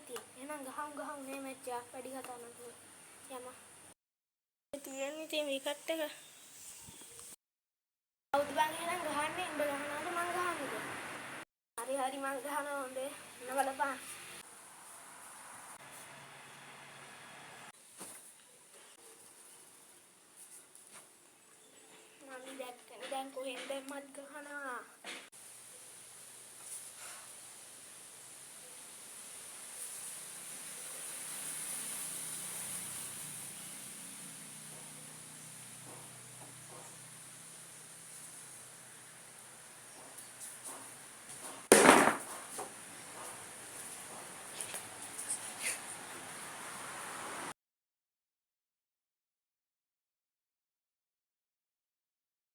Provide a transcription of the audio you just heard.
තියෙන්නේ. එහෙනම් ගහමු මේ මැච් එක වැඩි කතා නැතුව. යමු. තියෙන්නේ ඉතින් විකට් එක. කවුද බං එහෙනම් ගහන්නේ? උඹ ගහනවද මං ගහන්නද? හරි මං ගහනවා හොඳේ. එන්න බලපන්. මම දැක්කනේ දැන් කොහෙන්ද මත් ගහනවා.